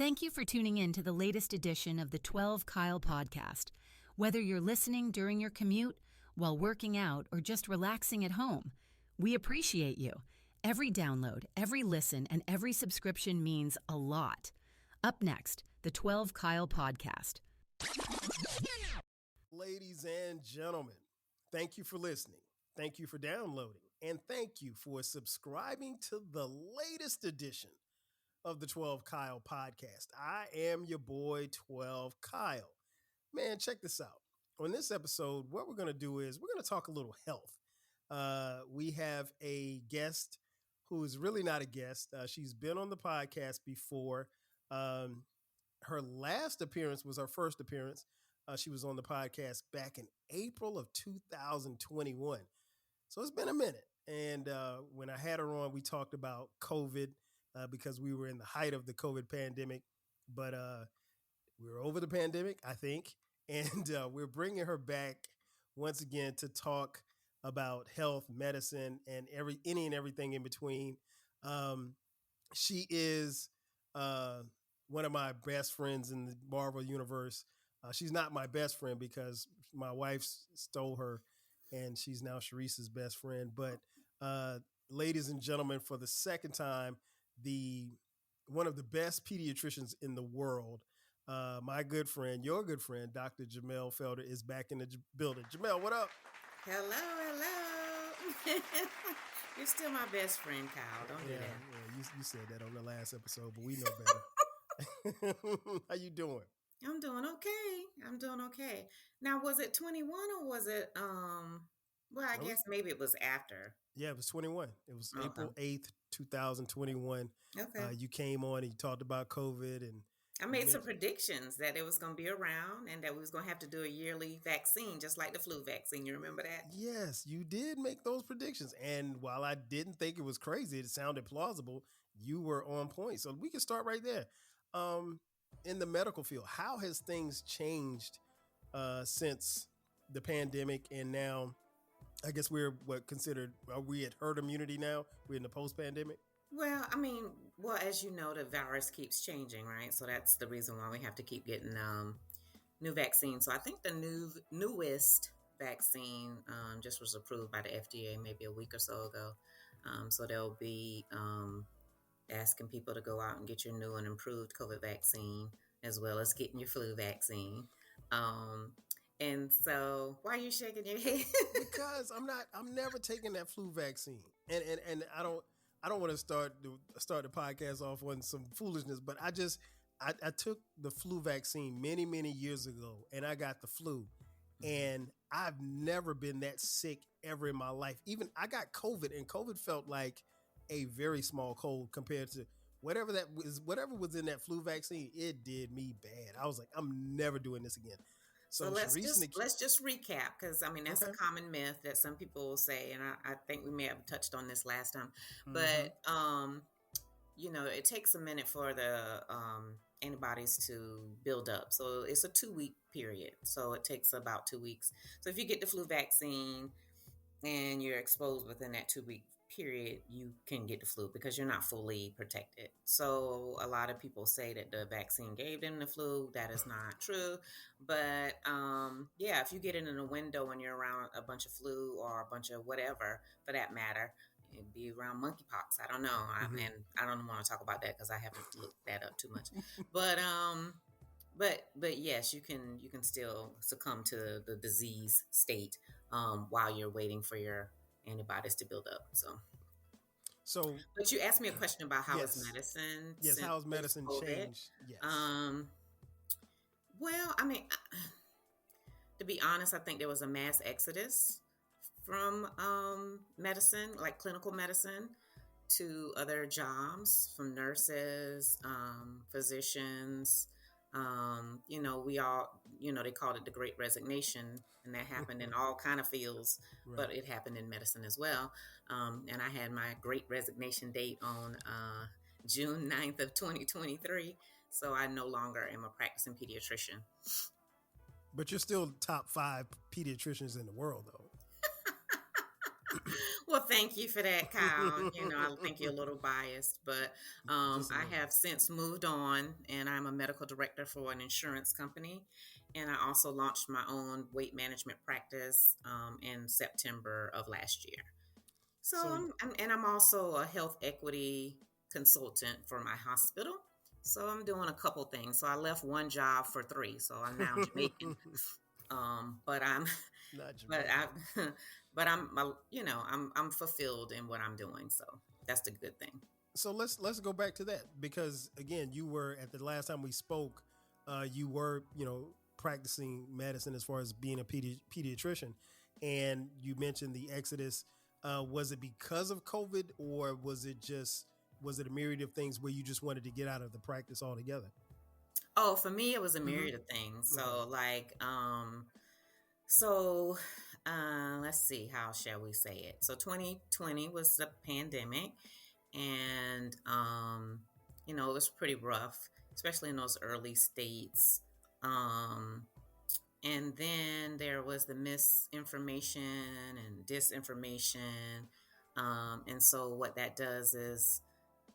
Thank you for tuning in to the latest edition of the 12 Kyle podcast. Whether you're listening during your commute, while working out, or just relaxing at home, we appreciate you. Every download, every listen, and every subscription means a lot. Up next, the 12 Kyle podcast. Ladies and gentlemen, thank you for listening. Thank you for downloading. And thank you for subscribing to the latest edition of the 12 Kyle podcast. I am your boy, 12 Kyle. Man, check this out. On this episode, what we're going to do is we're going to talk a little health. We have a guest who is really not a guest. She's been on the podcast before. Her last appearance was her first appearance. She was on the podcast back in April of 2021. So it's been a minute. And when I had her on, we talked about COVID because we were in the height of the COVID pandemic. But we're over the pandemic, I think. And we're bringing her back once again to talk about health, medicine, and any and everything in between. She is one of my best friends in the Marvel universe. She's not my best friend because my wife stole her, and she's now Sharice's best friend. But ladies and gentlemen, for the second time, one of the best pediatricians in the world, my good friend, your good friend, Dr. Jimmell Felder, is back in the building. Jimmell, what up? Hello. You're still my best friend, Kyle. Don't do that. Yeah, you said that on the last episode, but we know better. How you doing? I'm doing okay. Now, was it 21 or was it, well, I guess maybe it was after. Yeah, it was 21. It was April 8th, 2021. Okay. You came on and you talked about COVID, and I made some predictions that it was going to be around and that we was going to have to do a yearly vaccine, just like the flu vaccine. You remember that? Yes, you did make those predictions. And while I didn't think it was crazy, it sounded plausible, you were on point. So we can start right there. In the medical field, how has things changed since the pandemic? And now, I guess are we at herd immunity now? We're in the post-pandemic? Well, as you know, the virus keeps changing, right? So that's the reason why we have to keep getting new vaccines. So I think the newest vaccine just was approved by the FDA maybe a week or so ago. So they'll be asking people to go out and get your new and improved COVID vaccine, as well as getting your flu vaccine. And so, why are you shaking your head? Because I'm never taking that flu vaccine, and I don't want to start the podcast off on some foolishness, but I took the flu vaccine many, many years ago, and I got the flu, and I've never been that sick ever in my life. Even I got COVID, and COVID felt like a very small cold compared to whatever was in that flu vaccine. It did me bad. I was like, I'm never doing this again. So let's just recap, because that's a common myth that some people will say, and I think we may have touched on this last time. But it takes a minute for the antibodies to build up. So it's a 2-week period. So it takes about 2 weeks. So if you get the flu vaccine and you're exposed within that 2-week period, you can get the flu because you're not fully protected. So a lot of people say that the vaccine gave them the flu. That is not true. But if you get it in a window and you're around a bunch of flu or a bunch of whatever, for that matter, it'd be around monkeypox. I don't know. And I don't want to talk about that because I haven't looked that up too much. But yes, you can still succumb to the disease state while you're waiting for your antibodies to build up. But you asked me a question about how is medicine? Yes, how has medicine changed? Yes. Well, to be honest, I think there was a mass exodus from medicine, like clinical medicine, to other jobs, from nurses, physicians. We all, they called it the Great Resignation, and that happened in all kind of fields, right. But it happened in medicine as well. And I had my Great Resignation date on June 9th of 2023. So I no longer am a practicing pediatrician. But you're still top 5 pediatricians in the world, though. Well, thank you for that, Kyle. I think you're a little biased, but Just a I little. have since moved on, and I'm a medical director for an insurance company. And I also launched my own weight management practice in September of last year. So So I'm also a health equity consultant for my hospital. So I'm doing a couple things. So I left one job for three. So I'm now Jamaican. But I'm not but Jamaican. I, but I'm fulfilled in what I'm doing. So that's the good thing. So let's go back to that because again, you were at the last time we spoke, you were practicing medicine as far as being a pediatrician, and you mentioned the exodus. Was it because of COVID, or was it a myriad of things where you just wanted to get out of the practice altogether? Oh, for me, it was a Mm-hmm. myriad of things. Okay. So let's see, how shall we say it? So 2020 was the pandemic, and it was pretty rough, especially in those early states. Um, and then there was the misinformation and disinformation. And so what that does is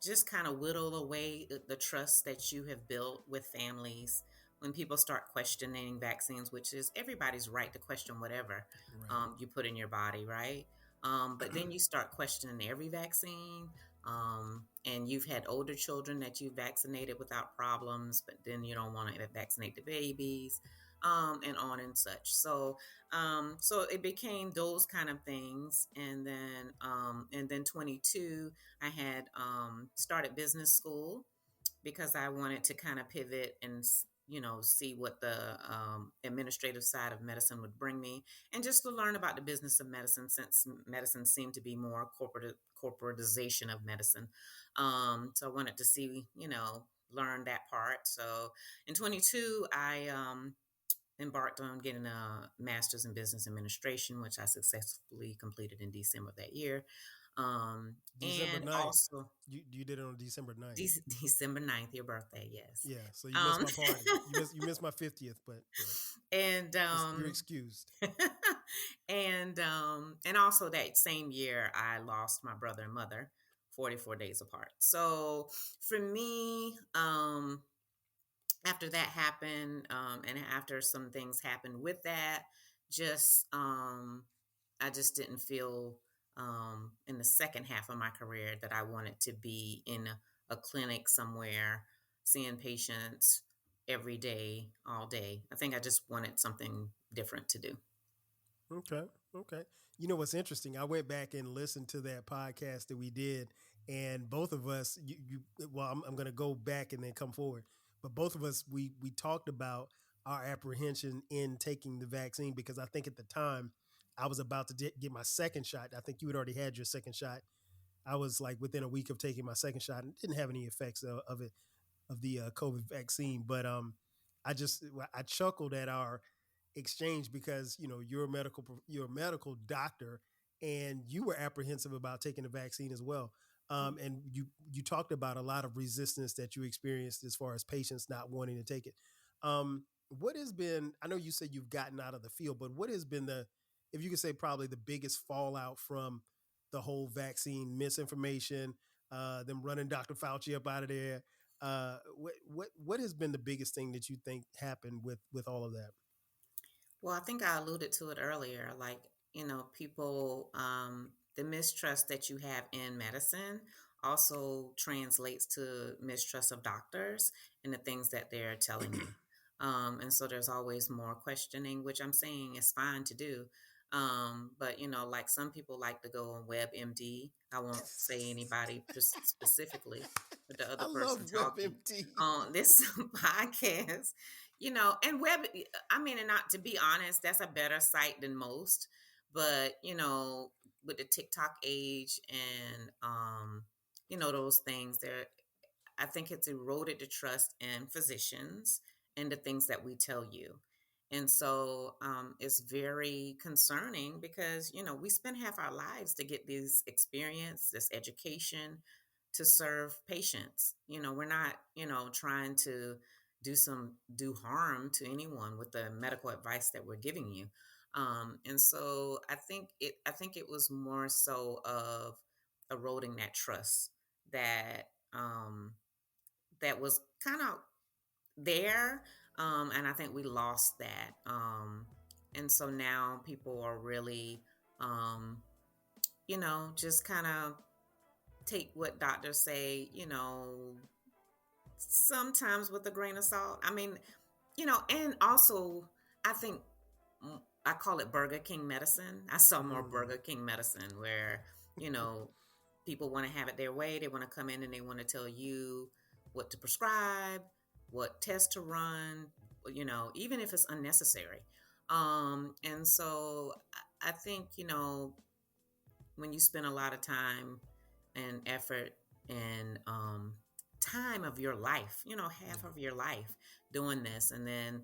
just kind of whittle away the trust that you have built with families when people start questioning vaccines, which is everybody's right to question whatever Right. you put in your body, right? But then you start questioning every vaccine. And you've had older children that you vaccinated without problems, but then you don't want to vaccinate the babies, and on and such. So it became those kind of things, and then 22, I had started business school because I wanted to kind of pivot and see what the administrative side of medicine would bring me, and just to learn about the business of medicine, since medicine seemed to be more corporatization of medicine. So I wanted to see, learn that part. So in 22, I embarked on getting a master's in business administration, which I successfully completed in December of that year. December And 9th. also You did it on December 9th. December 9th, your birthday, yes. Yeah, so you missed Um, my party. You missed my 50th, but yeah, and you're excused. and also that same year I lost my brother and mother 44 days apart. So for me, after that happened, and after some things happened with that, just I just didn't feel, in the second half of my career, that I wanted to be in a clinic somewhere seeing patients every day, all day. I think I just wanted something different to do. Okay. Okay. You know what's interesting? I went back and listened to that podcast that we did, and both of us, well, I'm going to go back and then come forward, but both of us, we talked about our apprehension in taking the vaccine because I think at the time I was about to get my second shot. I think you had already had your second shot. I was like within a week of taking my second shot and didn't have any effects of it, of the COVID vaccine. But I chuckled at our exchange because you're a medical doctor and you were apprehensive about taking the vaccine as well. And you talked about a lot of resistance that you experienced as far as patients not wanting to take it. What has been? I know you said you've gotten out of the field, but what has been if you could say, probably the biggest fallout from the whole vaccine misinformation, them running Dr. Fauci up out of there? What has been the biggest thing that you think happened with all of that? Well, I think I alluded to it earlier. Like, people, the mistrust that you have in medicine also translates to mistrust of doctors and the things that they're telling you. And so there's always more questioning, which I'm saying is fine to do. But, like some people like to go on WebMD. I won't say anybody specifically, but the other I love person talking WebMD. on this podcast, and I mean, and not to be honest, that's a better site than most. But with the TikTok age and those things, there, I think it's eroded the trust in physicians and the things that we tell you. And so it's very concerning because, we spend half our lives to get this experience, this education, to serve patients. We're not, trying to do harm to anyone with the medical advice that we're giving you. And so I think it was more so of eroding that trust that that was kind of there. And I think we lost that. And so now people are really, um, just kind of take what doctors say, sometimes with a grain of salt. I mean, and also I think I call it Burger King medicine. I saw more Mm. Burger King medicine where, you know, people want to have it their way. They want to come in and they want to tell you what to prescribe, what test to run, even if it's unnecessary. And so I think, when you spend a lot of time and effort and time of your life, half of your life doing this, and then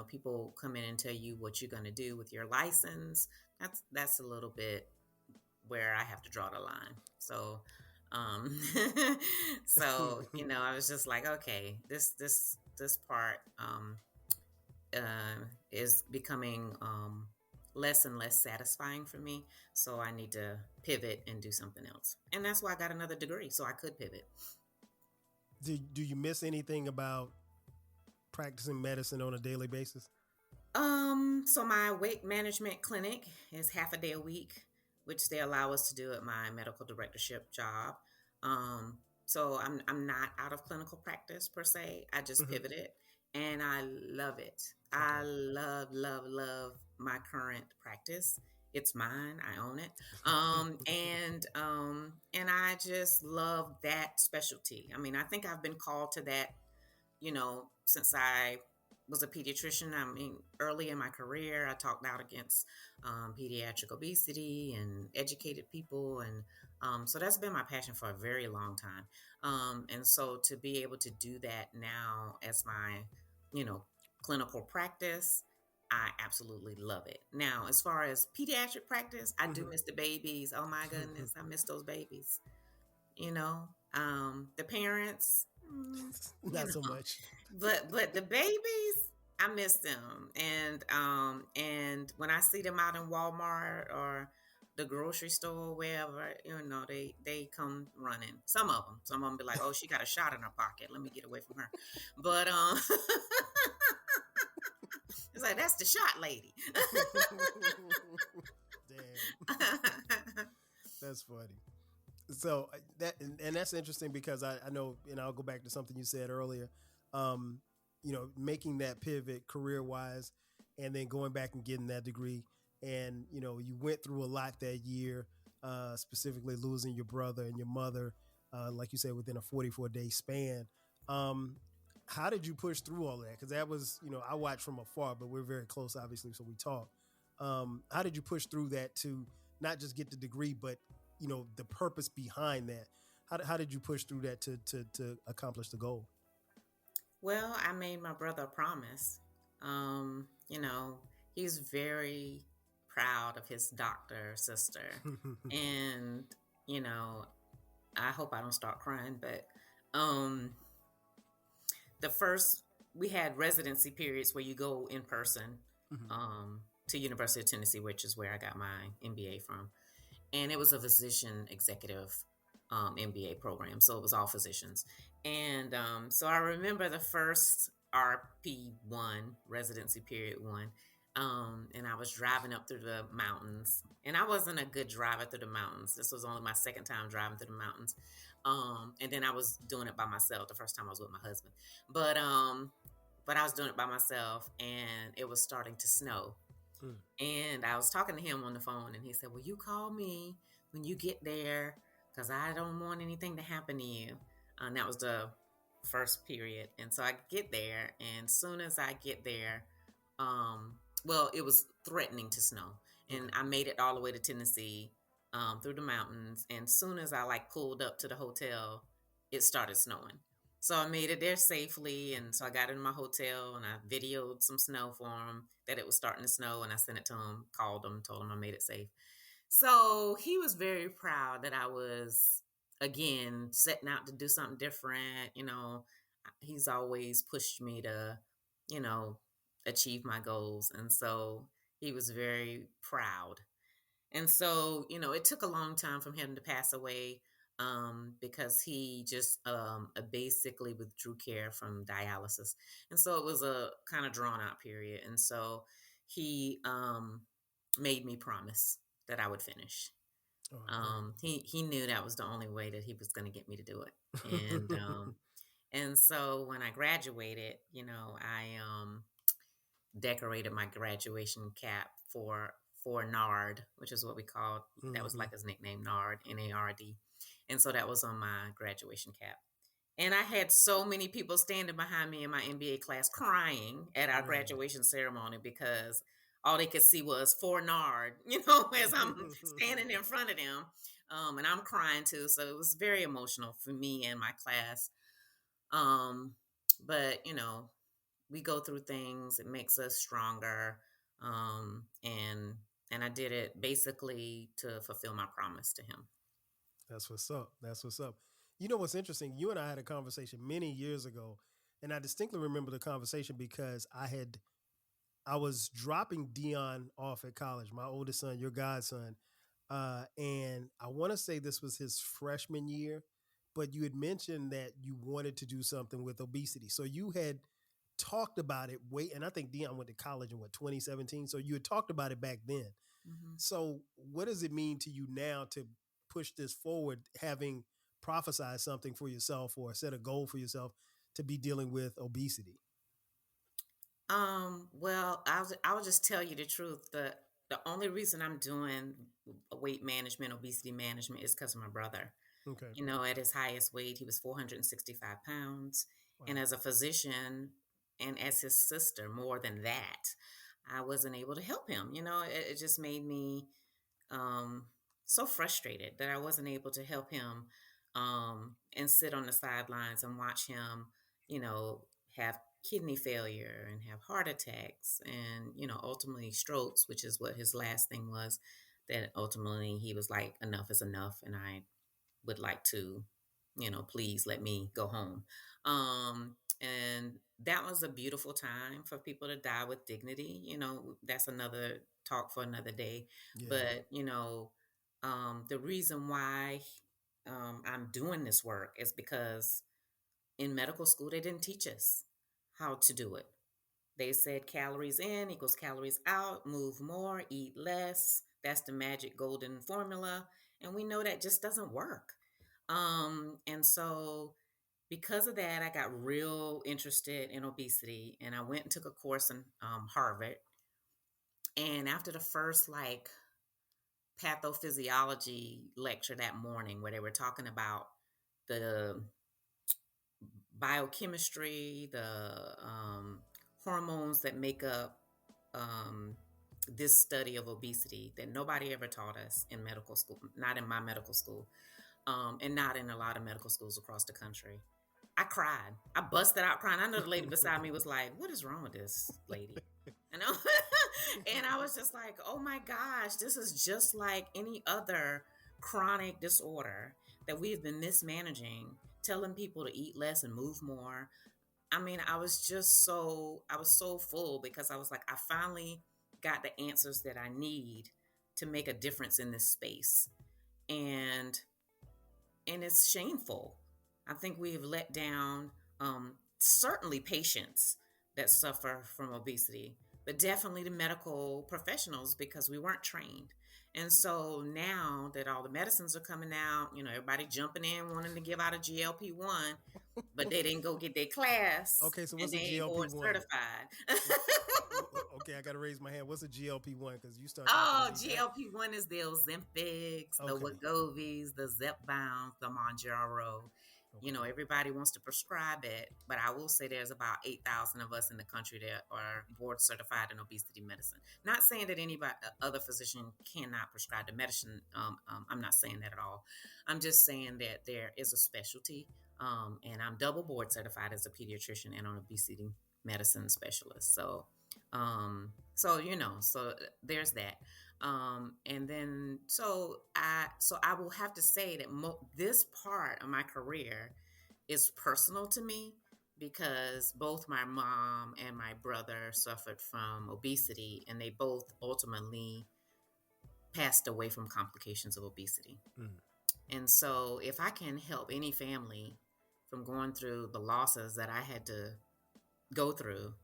people come in and tell you what you're going to do with your license. That's a little bit where I have to draw the line. So, um, I was just like, okay, this part is becoming less and less satisfying for me. So I need to pivot and do something else. And that's why I got another degree, so I could pivot. Do you miss anything about practicing medicine on a daily basis? So my weight management clinic is half a day a week, which they allow us to do at my medical directorship job. So I'm not out of clinical practice per se. I just Mm-hmm. pivoted and I love it. Okay. I love my current practice. It's mine. I own it. And I just love that specialty. I mean, I think I've been called to that, since I was a pediatrician. I mean, early in my career, I talked out against pediatric obesity and educated people. And so that's been my passion for a very long time. And so to be able to do that now as my, clinical practice, I absolutely love it. Now, as far as pediatric practice, I do miss the babies. Oh my goodness, I miss those babies. The parents, you Not so know, much. but the babies, I miss them. And when I see them out in Walmart or the grocery store, wherever, they come running. Some of them be like, oh, she got a shot in her pocket. Let me get away from her. But it's like, that's the shot lady. Damn, that's funny. So and that's interesting because I know, and I'll go back to something you said earlier. Um, making that pivot career wise, and then going back and getting that degree, and you went through a lot that year, specifically losing your brother and your mother, like you said, within a 44-day span. Um, how did you push through all that? Because that was, I watched from afar, but we're very close, obviously, so we talk. How did you push through that to not just get the degree, but the purpose behind that? How did you push through that to accomplish the goal? Well, I made my brother a promise. Um, you know, he's very proud of his doctor sister. And, you know, I hope I don't start crying, but um the first we had residency periods where you go in person Mhm. to University of Tennessee, which is where I got my MBA from. And it was a physician executive MBA program, so it was all physicians. And so I remember the first RP1 residency period one, and I was driving up through the mountains, and I wasn't a good driver through the mountains. This was only my second time driving through the mountains, and then I was doing it by myself. The first time I was with my husband, but I was doing it by myself, and it was starting to snow. Mm. And I was talking to him on the phone, and he said, "Well, you call me when you get there, because I don't want anything to happen to you." And that was the first period. And so I get there, and soon as I get there, well, it was threatening to snow, and Okay. I made it all the way to Tennessee, through the mountains. And soon as I pulled up to the hotel, it started snowing. So I made it there safely, and so I got in my hotel and I videoed some snow for him that it was starting to snow, and I sent it to him, called him, told him I made it safe. So he was very proud that I was again setting out to do something different. He's always pushed me to, you know, achieve my goals, and so he was very proud. And so, it took a long time for him to pass away, because he just basically withdrew care from dialysis. And so it was a kind of drawn out period. And so he made me promise that I would finish. He knew that was the only way that he was going to get me to do it. And so when I graduated, I decorated my graduation cap for Nard, which is what we called. That was like his nickname, Nard, Nard. And so that was on my graduation cap. And I had so many people standing behind me in my MBA class crying at our graduation ceremony because all they could see was for Nard, as I'm standing in front of them. And I'm crying too. So it was very emotional for me and my class. But, we go through things. It makes us stronger. And I did it basically to fulfill my promise to him. That's what's up. That's what's up. You know what's interesting? You and I had a conversation many years ago, and I distinctly remember the conversation because I was dropping Dion off at college, my oldest son, your godson, and I want to say this was his freshman year, but you had mentioned that you wanted to do something with obesity. So you had talked about it and I think Dion went to college in 2017. So you had talked about it back then. Mm-hmm. So what does it mean to you now to push this forward, having prophesied something for yourself or set a goal for yourself to be dealing with obesity? Well, I'll just tell you the truth. The only reason I'm doing weight management, obesity management is because of my brother. Okay. At his highest weight, he was 465 pounds. Wow. And as a physician and as his sister, more than that, I wasn't able to help him. It just made me so frustrated that I wasn't able to help him and sit on the sidelines and watch him, have kidney failure and have heart attacks and, ultimately strokes, which is what his last thing was, that ultimately he was like, enough is enough. And I would like to, please let me go home. And that was a beautiful time for people to die with dignity. That's another talk for another day. Yeah. But, the reason why I'm doing this work is because in medical school, they didn't teach us how to do it. They said calories in equals calories out, move more, eat less. That's the magic golden formula. And we know that just doesn't work. And so because of that, I got real interested in obesity, and I went and took a course in Harvard. And after the first pathophysiology lecture that morning, where they were talking about the biochemistry, the hormones that make up this study of obesity that nobody ever taught us in medical school, not in my medical school, and not in a lot of medical schools across the country. I cried. I busted out crying. I know the lady beside me was like, what is wrong with this lady? And I was just like, oh my gosh, this is just like any other chronic disorder that we've been mismanaging, telling people to eat less and move more. I mean, I was so full because I was like, I finally got the answers that I need to make a difference in this space. And it's shameful. I think we've let down certainly patients that suffer from obesity, but definitely the medical professionals because we weren't trained. And so now that all the medicines are coming out, everybody jumping in wanting to give out a GLP-1, but they didn't go get their class. Okay, so what's a GLP-1? Certified. Okay, I got to raise my hand. What's a GLP-1? Because you started. GLP-1 is the Ozempics, the Wegovy's, the Zepbound, the Mounjaro. Okay. Everybody wants to prescribe it, but I will say there's about 8,000 of us in the country that are board certified in obesity medicine. Not saying that anybody, other physician cannot prescribe the medicine. I'm not saying that at all. I'm just saying that there is a specialty, and I'm double board certified as a pediatrician and an obesity medicine specialist. So there's that. And then, so I will have to say that this part of my career is personal to me because both my mom and my brother suffered from obesity, and they both ultimately passed away from complications of obesity. Mm. And so, if I can help any family from going through the losses that I had to go through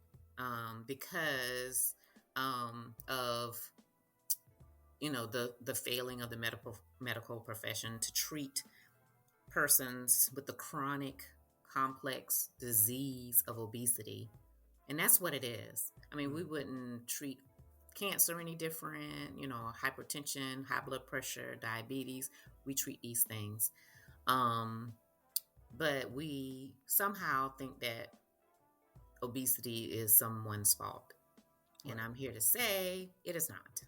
because of the failing of the medical profession to treat persons with the chronic complex disease of obesity, and that's what it is. I mean, we wouldn't treat cancer any different, hypertension, high blood pressure, diabetes. We treat these things. But we somehow think that obesity is someone's fault. And I'm here to say it is not.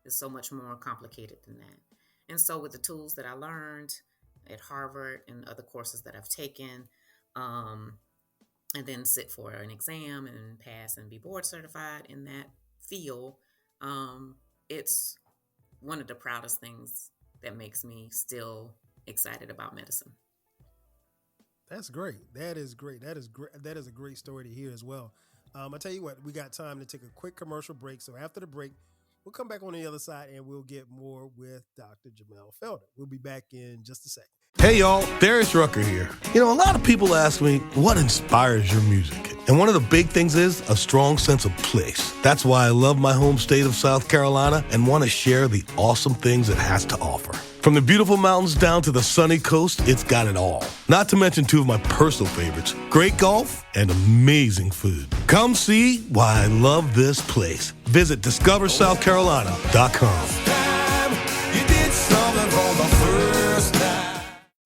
It's so much more complicated than that. And so, with the tools that I learned at Harvard and other courses that I've taken, and then sit for an exam and pass and be board certified in that field, it's one of the proudest things that makes me still excited about medicine. That's great. That is great. That is great. That is a great story to hear as well. I tell you what, we got time to take a quick commercial break. So after the break, we'll come back on the other side and we'll get more with Dr. Jimmell Felder. We'll be back in just a second. Hey y'all, Darius Rucker here. A lot of people ask me, what inspires your music? And one of the big things is a strong sense of place. That's why I love my home state of South Carolina and want to share the awesome things it has to offer. From the beautiful mountains down to the sunny coast, it's got it all. Not to mention two of my personal favorites, great golf and amazing food. Come see why I love this place. Visit discoversouthcarolina.com.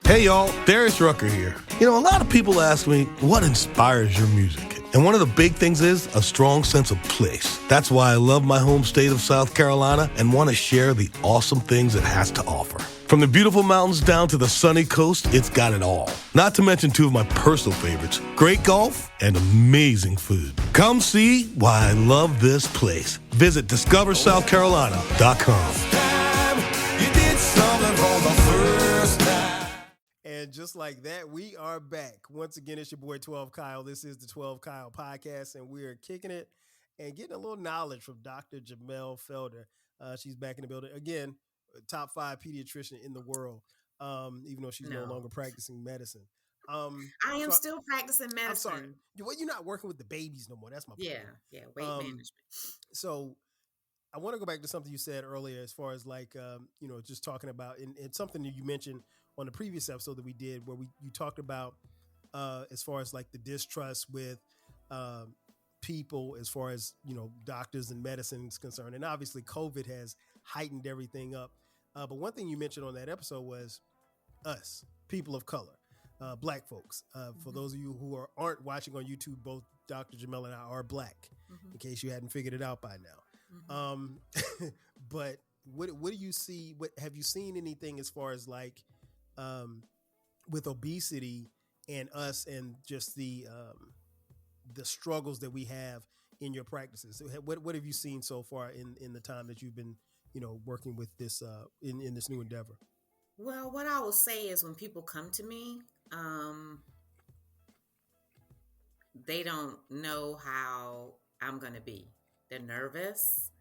Hey y'all, Darius Rucker here. A lot of people ask me, what inspires your music? And one of the big things is a strong sense of place. That's why I love my home state of South Carolina and want to share the awesome things it has to offer. From the beautiful mountains down to the sunny coast, it's got it all. Not to mention two of my personal favorites, great golf and amazing food. Come see why I love this place. Visit discoversouthcarolina.com. And just like that, we are back. Once again, it's your boy 12 Kyle. This is the 12 Kyle podcast, and we are kicking it and getting a little knowledge from Dr. Jimmell Felder. She's back in the building. Again, top 5 pediatrician in the world, even though she's no longer practicing medicine. I am still practicing medicine. I'm sorry. Well, you're not working with the babies no more. That's my point. Yeah, weight management. So I want to go back to something you said earlier as far as just talking about, and something that you mentioned on the previous episode that we did where you talked about as far as like the distrust with people as far as, doctors and medicine is concerned. And obviously COVID has heightened everything up. But one thing you mentioned on that episode was us, people of color, black folks. For those of you who aren't watching on YouTube, both Dr. Jimmell and I are black, in case you hadn't figured it out by now. But what do you see? What have you seen anything as far as like with obesity and us and just the struggles that we have in your practices? What have you seen so far in the time that you've been, working with this in this new endeavor? Well, what I will say is when people come to me, they don't know how I'm going to be. They're nervous.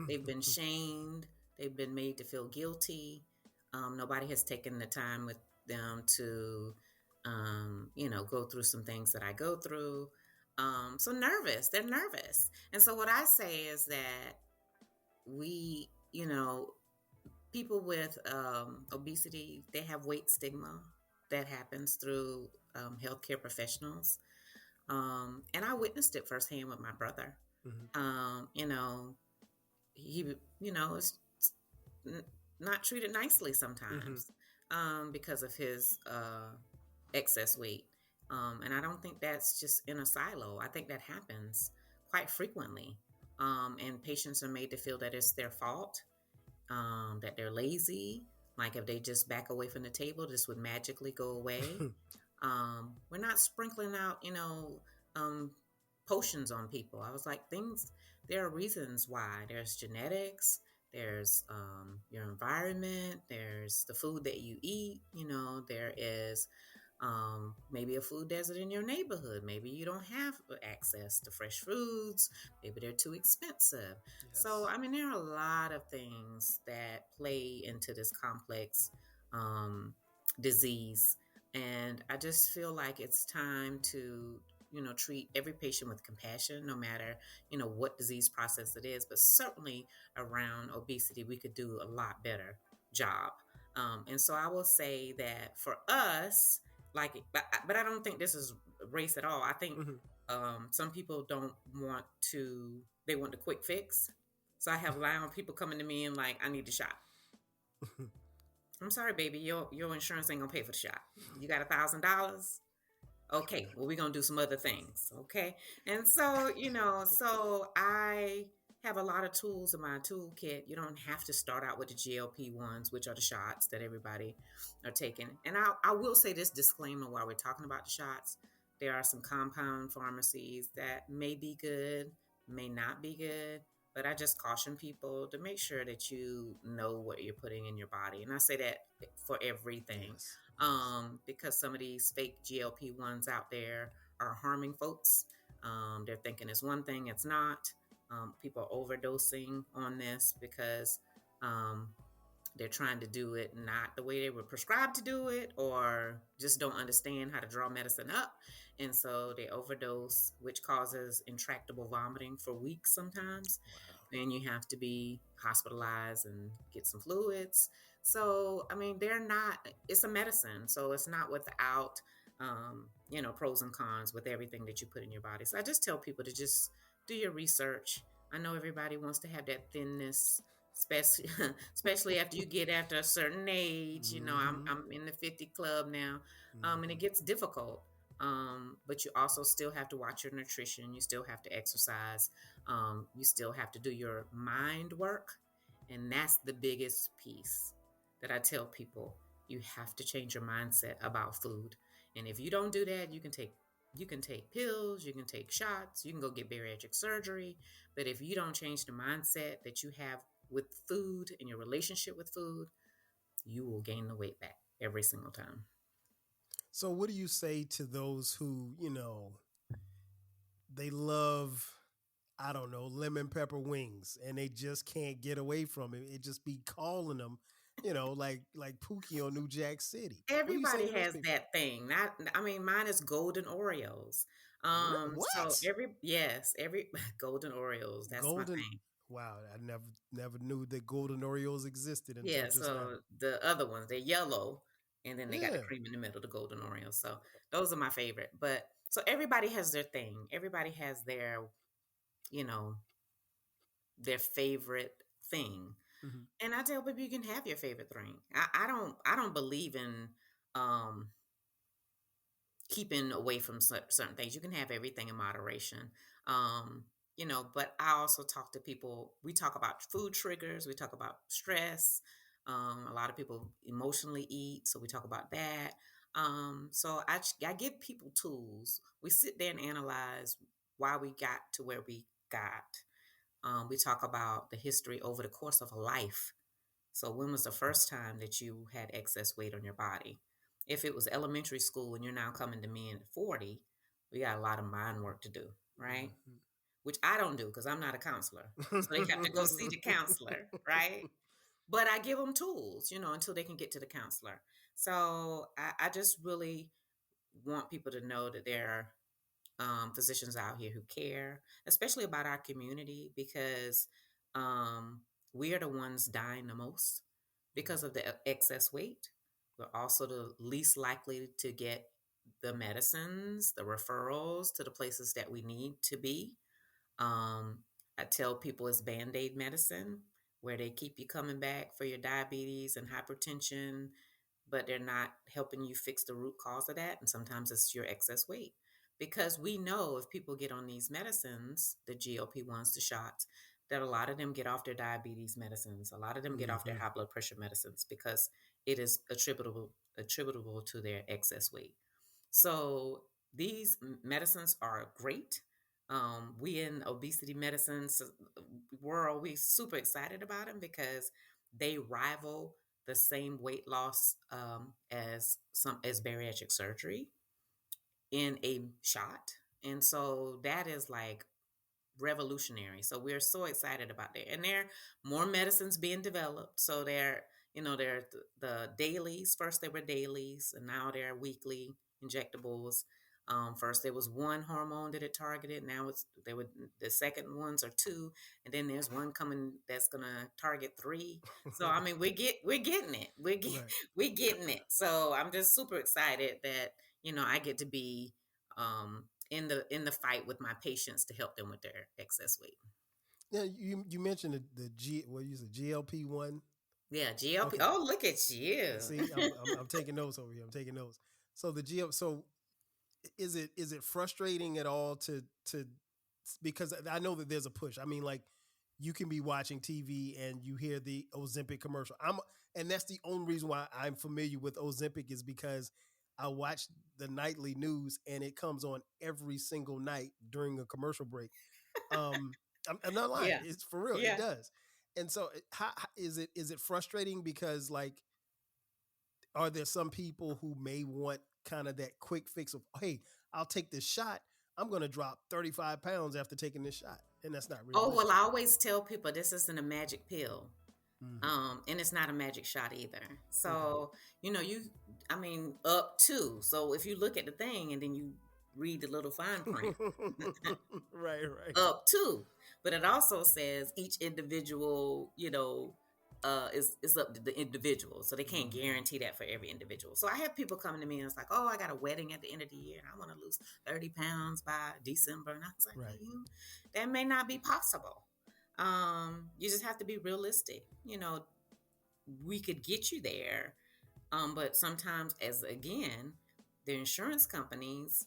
They've been shamed. They've been made to feel guilty. Nobody has taken the time with them to, go through some things that I go through. So nervous. They're nervous. And so what I say is that we, people with obesity, they have weight stigma that happens through healthcare professionals. And I witnessed it firsthand with my brother. He, is not treated nicely sometimes because of his excess weight. And I don't think that's just in a silo. I think that happens quite frequently. And patients are made to feel that it's their fault, that they're lazy. Like if they just back away from the table, this would magically go away. We're not sprinkling out, potions on people. I was like, there are reasons why. There's genetics, there's your environment, there's the food that you eat, there is Maybe a food desert in your neighborhood. Maybe you don't have access to fresh foods. Maybe they're too expensive. So, Yes. I mean, there are a lot of things that play into this complex um, disease. And I just feel like it's time to, treat every patient with compassion, no matter, what disease process it is. But certainly around obesity, we could do a lot better job. And so I will say that for us, like but I don't think this is race at all. I think Mm-hmm. some people don't want to, they want the quick fix. So I have a lot of people coming to me and like, I need the shot. I'm sorry, baby, your insurance ain't gonna pay for the shot. You got $1,000. Okay, well, we're gonna do some other things. Okay. And so, so I have a lot of tools in my toolkit. You don't have to start out with the GLP ones, which are the shots that everybody are taking. And I will say this disclaimer while we're talking about the shots. There are some compound pharmacies that may be good, may not be good, but I just caution people to make sure that you know what you're putting in your body. And I say that for everything. Yes. Yes. Because some of these fake GLP ones out there are harming folks. They're thinking it's one thing, it's not. People are overdosing on this because um, they're trying to do it not the way they were prescribed to do it, or just don't understand how to draw medicine up. And so they overdose, which causes intractable vomiting for weeks sometimes. Wow. And you have to be hospitalized and get some fluids. So, I mean, they're not, it's a medicine. So it's not without, pros and cons with everything that you put in your body. So I just tell people to just do your research. I know everybody wants to have that thinness, especially especially after you get after a certain age. Mm-hmm. I'm in the 50 club now, and Mm-hmm. it gets difficult. But you also still have to watch your nutrition. You still have to exercise. You still have to do your mind work, and that's the biggest piece that I tell people. You have to change your mindset about food, and if you don't do that, you can take pills, you can take shots, you can go get bariatric surgery. But if you don't change the mindset that you have with food and your relationship with food, you will gain the weight back every single time. So, what do you say to those who, they love, I don't know, lemon pepper wings, and they just can't get away from it? It just be calling them, like Pookie on New Jack City. What do you say Everybody to those has people? that thing. Not, I mean, mine is golden Oreos. So What? every golden Oreos, that's my Golden. thing. Wow, I never knew that golden Oreos existed until Yeah, just now. so the other ones, they're yellow, and then they got the Yeah. cream in the middle, the golden Oreos. So those are my favorite. But so everybody has their thing. Everybody has you know, their favorite thing. Mm-hmm. And I tell people you can have your favorite thing. I don't believe in um keeping away from certain things. You can have everything in moderation. Um, but I also talk to people. We talk about food triggers. We talk about stress. A lot of people emotionally eat, so we talk about that. So I give people tools. We sit there and analyze why we got to where we got. We talk about the history over the course of a life. So when was the first time that you had excess weight on your body? If it was elementary school and you're now coming to me at 40, we got a lot of mind work to do, right? Which I don't do because I'm not a counselor. So they have to go see the counselor, right? But I give them tools, until they can get to the counselor. So I just really want people to know that there are physicians out here who care, especially about our community, because um, we are the ones dying the most because of the excess weight. We're also the least likely to get the medicines, the referrals to the places that we need to be. Um, I tell people it's Band Aid medicine, where they keep you coming back for your diabetes and hypertension, but they're not helping you fix the root cause of that. And sometimes it's your excess weight. Because we know if people get on these medicines, the GLP ones, the shots, that a lot of them get off their diabetes medicines. A lot of them get off their Mm-hmm. high blood pressure medicines because it is attributable to their excess weight. So these medicines are great. We in obesity medicines world, we super excited about them because they rival the same weight loss as bariatric surgery in a shot. And so that is like revolutionary. So we're so excited about that. And there are more medicines being developed. So they're the dailies. First they were dailies, and now they're weekly injectables. First there was one hormone that it targeted. Now the second ones are two, and then there's one coming that's gonna target three. So I mean we're getting it. Right. We're getting it. So I'm just super excited that I get to be in the fight with my patients to help them with their excess weight. Yeah, you mentioned what you said, GLP-1. Yeah, GLP. Okay. Oh, look at you. See, I'm taking notes over here. I'm taking notes. So so is it frustrating at all to because I know that there's a push. I mean, like, you can be watching TV and you hear the Ozempic commercial. And that's the only reason why I'm familiar with Ozempic, is because I watch the nightly news and it comes on every single night during a commercial break. I'm not lying. Yeah. It's for real. It Yeah. does. And so how is it frustrating because, like, are there some people who may want kind of that quick fix of, hey, I'll take this shot, I'm going to drop 35 pounds after taking this shot, and that's not Oh, realistic. well, I always tell people this isn't a magic pill. Mm-hmm. And it's not a magic shot either. So, Okay. I mean, up to. So if you look at the thing and then you read the little fine print, Right. up to. But it also says each individual, is up to the individual. So they can't guarantee that for every individual. So I have people coming to me and it's like, oh, I got a wedding at the end of the year and I want to lose 30 pounds by December. And I was like, Right. that may not be possible. You just have to be realistic. We could get you there. But sometimes, the insurance companies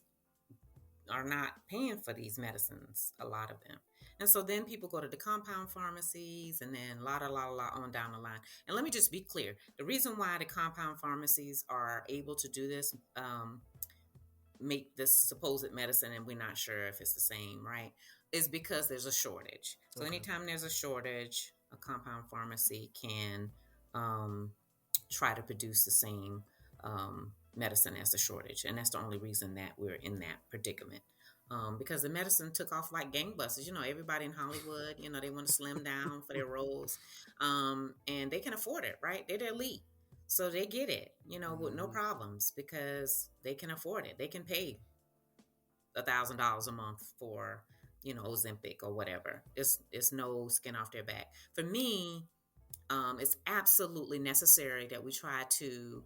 are not paying for these medicines, a lot of them. And so then people go to the compound pharmacies and then la on down the line. And let me just be clear. The reason why the compound pharmacies are able to do this, make this supposed medicine, and we're not sure if it's the same, right, is because there's a shortage. So anytime there's a shortage, a compound pharmacy can try to produce the same medicine as the shortage. And that's the only reason that we're in that predicament. Because the medicine took off like gangbusters. Everybody in Hollywood, they want to slim down for their roles. And they can afford it, right? They're the elite. So they get it, with no problems because they can afford it. They can pay $1,000 a month for, Ozempic or whatever. It's no skin off their back. For me, it's absolutely necessary that we try to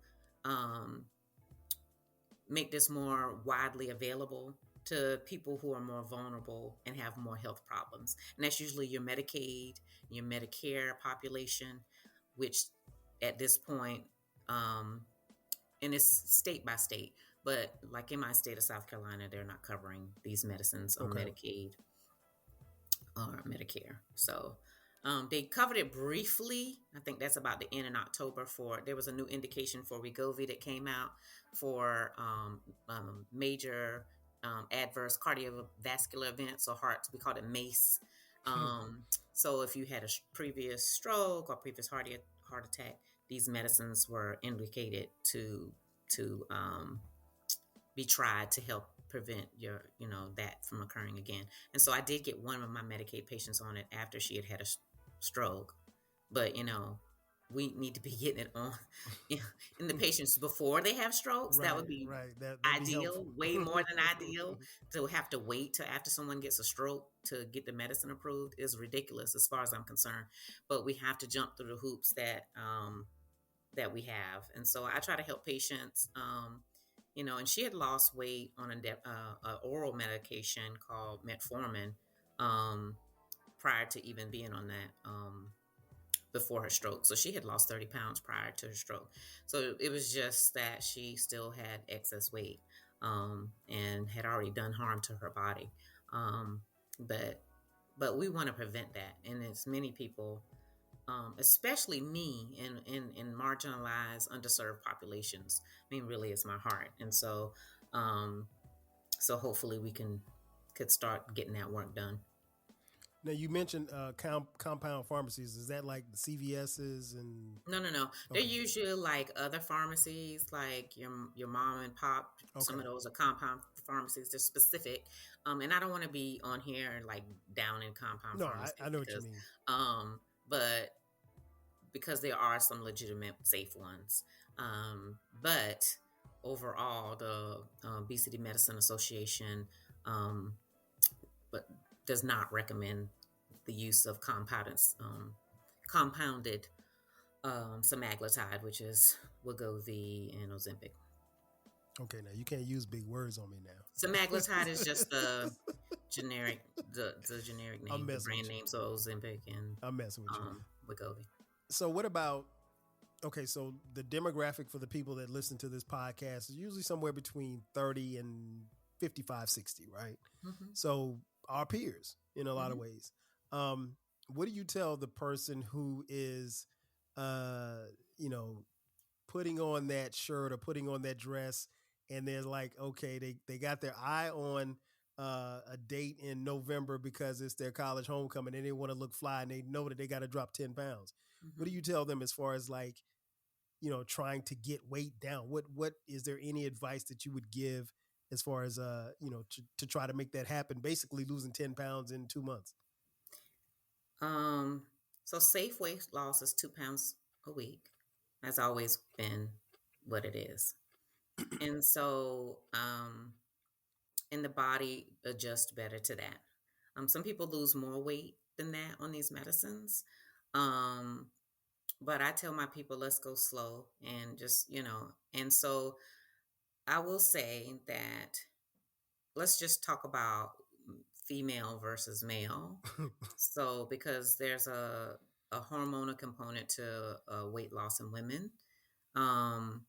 make this more widely available to people who are more vulnerable and have more health problems. And that's usually your Medicaid, your Medicare population, which at this point, and it's state by state, but like in my state of South Carolina, they're not covering these medicines on Medicaid or Medicare. So they covered it briefly. I think that's about the end in October. There was a new indication for Wegovy that came out for major adverse cardiovascular events or hearts. We called it MACE. So if you had a previous stroke or previous heart attack, these medicines were indicated to be tried to help prevent that from occurring again. And so I did get one of my Medicaid patients on it after she had a stroke, but we need to be getting it on in the patients before they have strokes. That would be ideal, way more than ideal. To have to wait till after someone gets a stroke to get the medicine approved is ridiculous as far as I'm concerned. But we have to jump through the hoops that we have. And so I try to help patients, and she had lost weight on an oral medication called metformin prior to even being on that before her stroke. So she had lost 30 pounds prior to her stroke. So it was just that she still had excess weight and had already done harm to her body. But we want to prevent that. And as many people, especially me in marginalized, underserved populations, really is my heart. And so hopefully we could start getting that work done. Now you mentioned compound pharmacies. Is that like the CVS's and? No. They're Okay. usually like other pharmacies, like your mom and pop. Some Okay. of those are compound pharmacies. They're specific, and I don't want to be on here like down in compound No, I pharmacies know what you mean. but because there are some legitimate safe ones, but overall, the Obesity Medicine Association, um, but does not recommend the use of compounded semaglutide, which is Wegovy and Ozempic. Okay, now you can't use big words on me now. Semaglutide is just generic, the generic I'm name, the messing brand with you. name, so Ozempic and I'm messing with you. Wegovy. So what about? Okay, so the demographic for the people that listen to this podcast is usually somewhere between 30 and 55, 60, right? Mm-hmm. So our peers in a lot of Mm-hmm. ways. What do you tell the person who is, you know, putting on that shirt or putting on that dress, and they're like, okay, they got their eye on a date in November because it's their college homecoming and they want to look fly and they know that they got to drop 10 pounds. Mm-hmm. What do you tell them as far as like, trying to get weight down? What is there any advice that you would give as far as to try to make that happen? Basically, losing 10 pounds in 2 months. So safe weight loss is 2 pounds a week. That's always been what it is, and so and the body adjusts better to that. Some people lose more weight than that on these medicines. But I tell my people, let's go slow and just, and so I will say that let's just talk about female versus male. So, because there's a hormonal component to weight loss in women, um,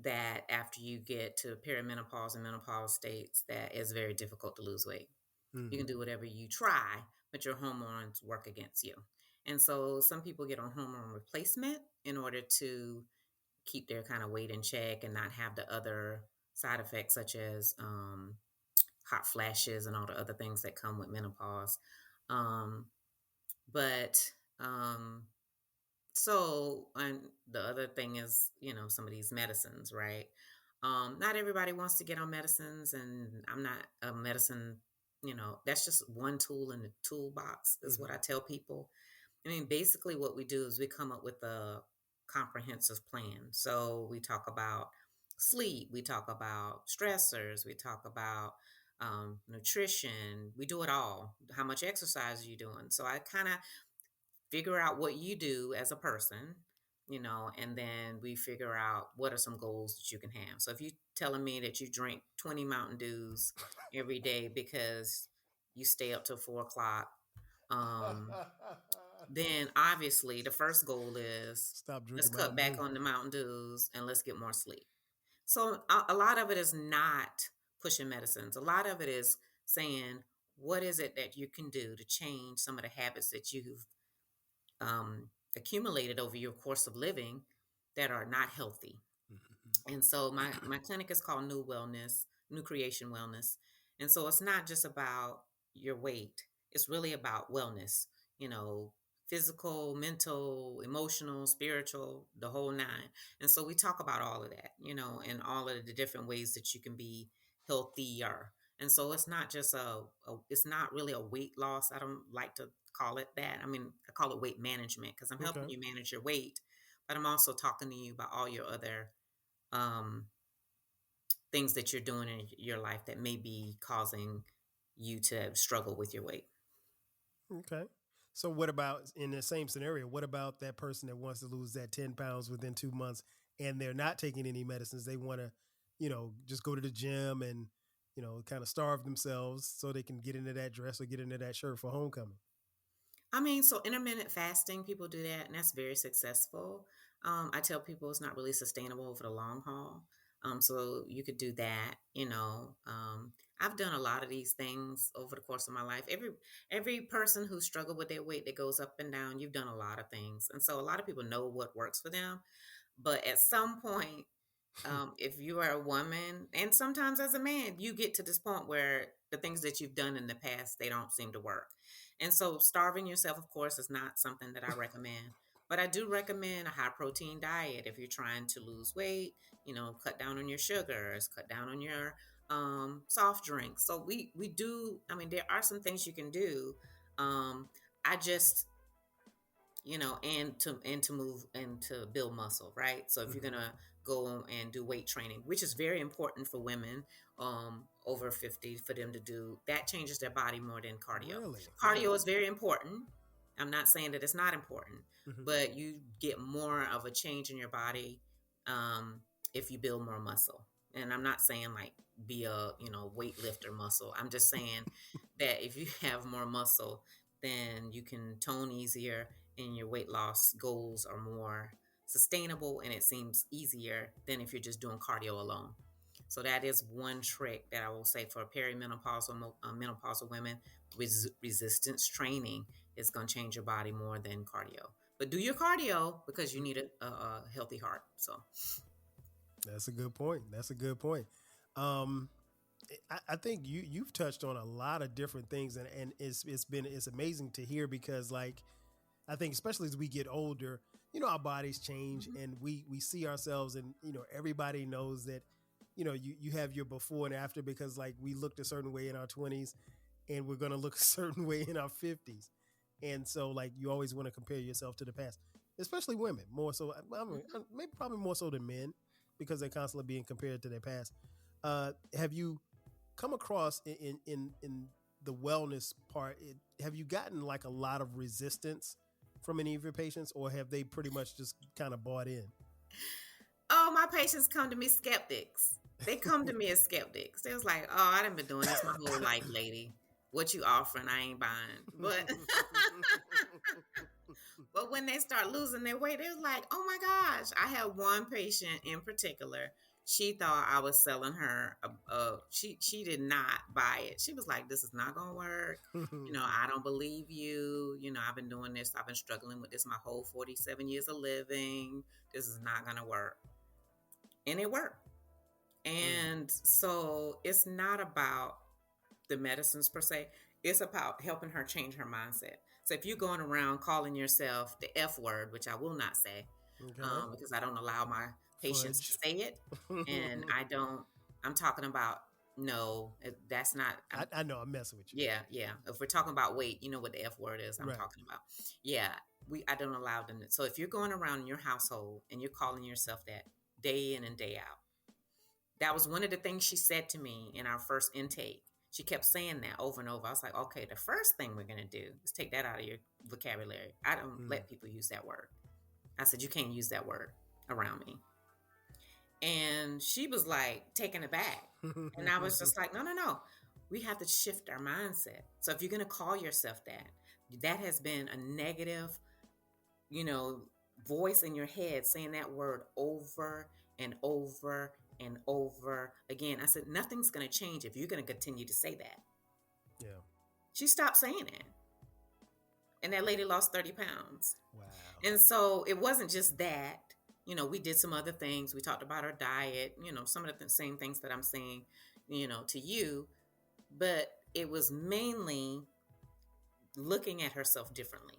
that after you get to perimenopause and menopause states, that is very difficult to lose weight. You can do whatever you try, but your hormones work against you. And so some people get on hormone replacement in order to keep their kind of weight in check and not have the other side effects such as hot flashes and all the other things that come with menopause. Um, but so, and the other thing is, some of these medicines, right? Not everybody wants to get on medicines, and I'm not a medicine, that's just one tool in the toolbox, is what I tell people. I mean, basically, what we do is we come up with a comprehensive plan. So we talk about sleep, we talk about stressors, we talk about nutrition, we do it all. How much exercise are you doing? So I kind of figure out what you do as a person, and then we figure out what are some goals that you can have. So if you're telling me that you drink 20 Mountain Dews every day because you stay up till 4 o'clock, then obviously the first goal is Stop let's drinking cut Mountain back Dew. on the Mountain Dews and let's get more sleep. So a lot of it is not pushing medicines. A lot of it is saying, what is it that you can do to change some of the habits that you've accumulated over your course of living that are not healthy. And so my clinic is called New Creation Wellness. And so it's not just about your weight. It's really about wellness, physical, mental, emotional, spiritual, the whole nine. And so we talk about all of that, and all of the different ways that you can be healthier. And so it's not just it's not really a weight loss. I don't like to call it that. I mean, I call it weight management because I'm helping you manage your weight, but I'm also talking to you about all your other things that you're doing in your life that may be causing you to struggle with your weight. Okay. So what about in the same scenario? What about that person that wants to lose that 10 pounds within 2 months and they're not taking any medicines? They want to, just go to the gym and, kind of starve themselves so they can get into that dress or get into that shirt for homecoming. I mean, so intermittent fasting, people do that, and that's very successful. I tell people it's not really sustainable over the long haul. So you could do that. I've done a lot of these things over the course of my life. Every person who struggled with their weight that goes up and down, you've done a lot of things, and so a lot of people know what works for them. But at some point, If you are a woman, and sometimes as a man, you get to this point where the things that you've done in the past, they don't seem to work. And so starving yourself, of course, is not something that I recommend. But I do recommend a high protein diet if you're trying to lose weight, cut down on your sugars, cut down on your soft drinks. So we do, I mean, there are some things you can do. I just and to move and to build muscle, right? So if you're gonna go and do weight training, which is very important for women over 50, for them to do that, changes their body more than cardio. Really? Cardio is very important. I'm not saying that it's not important, Mm-hmm. but you get more of a change in your body if you build more muscle. And I'm not saying like be a weightlifter muscle. I'm just saying that if you have more muscle, then you can tone easier and your weight loss goals are more sustainable, and it seems easier than if you're just doing cardio alone. So that is one trick that I will say for perimenopausal menopausal women. Resistance training is going to change your body more than cardio. But do your cardio because you need a healthy heart. So That's a good point. That's a good point. Um, I think you've touched on a lot of different things, and it's amazing to hear, because like I think especially as we get older, our bodies change, and we see ourselves, and everybody knows that you have your before and after, because like we looked a certain way in our 20s, and we're going to look a certain way in our 50s. And so like you always want to compare yourself to the past, especially women more so. Maybe probably more so than men, because they're constantly being compared to their past. Have you come across in the wellness part, have you gotten like a lot of resistance from any of your patients, or have they pretty much just kind of bought in? oh, my patients come to me skeptics. They come to me as skeptics. They was like, "Oh, I done been doing this my whole life, lady. What you offering, I ain't buying." But but when they start losing their weight, they was like, "Oh my gosh!" I had one patient in particular. She thought I was selling her. She did not buy it. She was like, "This is not gonna work. I don't believe you. I've been doing this. I've been struggling with this my whole 47 years of living. This is not gonna work." And it worked. And so it's not about the medicines per se. It's about helping her change her mindset. So if you're going around calling yourself the F word, which I will not say, Okay. because I don't allow my patients to Fudge. say it, and I'm talking about, no, that's not. I know I'm messing with you. Yeah, yeah. If we're talking about weight, you know what the F word is I'm Right. talking about. Yeah, I don't allow them. So if you're going around in your household and you're calling yourself that day in and day out, that was one of the things she said to me in our first intake. She kept saying that over and over. I was like, okay, the first thing we're going to do is take that out of your vocabulary. I don't let people use that word. I said, you can't use that word around me. And she was like taken aback. And I was just like, no. We have to shift our mindset. So if you're going to call yourself that has been a negative, voice in your head saying that word over and over and over again. I said, nothing's going to change if you're going to continue to say that. Yeah. She stopped saying it. And that lady lost 30 pounds. Wow. And so it wasn't just that. We did some other things. We talked about her diet, some of the same things that I'm saying, to you. But it was mainly looking at herself differently,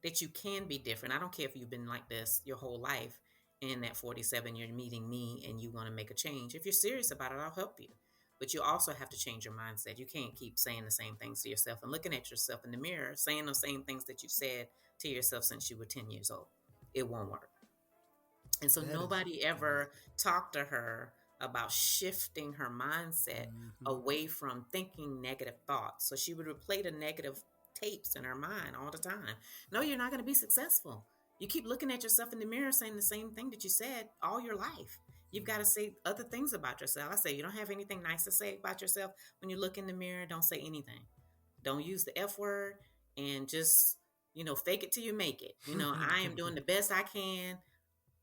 that you can be different. I don't care if you've been like this your whole life, and at 47 you're meeting me and you want to make a change. If you're serious about it, I'll help you. But you also have to change your mindset. You can't keep saying the same things to yourself and looking at yourself in the mirror saying those same things that you said to yourself since you were 10 years old. It won't work. And so nobody ever talked to her about shifting her mindset away from thinking negative thoughts. So she would replay the negative tapes in her mind all the time. No, you're not going to be successful. You keep looking at yourself in the mirror saying the same thing that you said all your life. You've got to say other things about yourself. I say, you don't have anything nice to say about yourself. When you look in the mirror, don't say anything. Don't use the F word, and just, fake it till you make it. I am doing the best I can.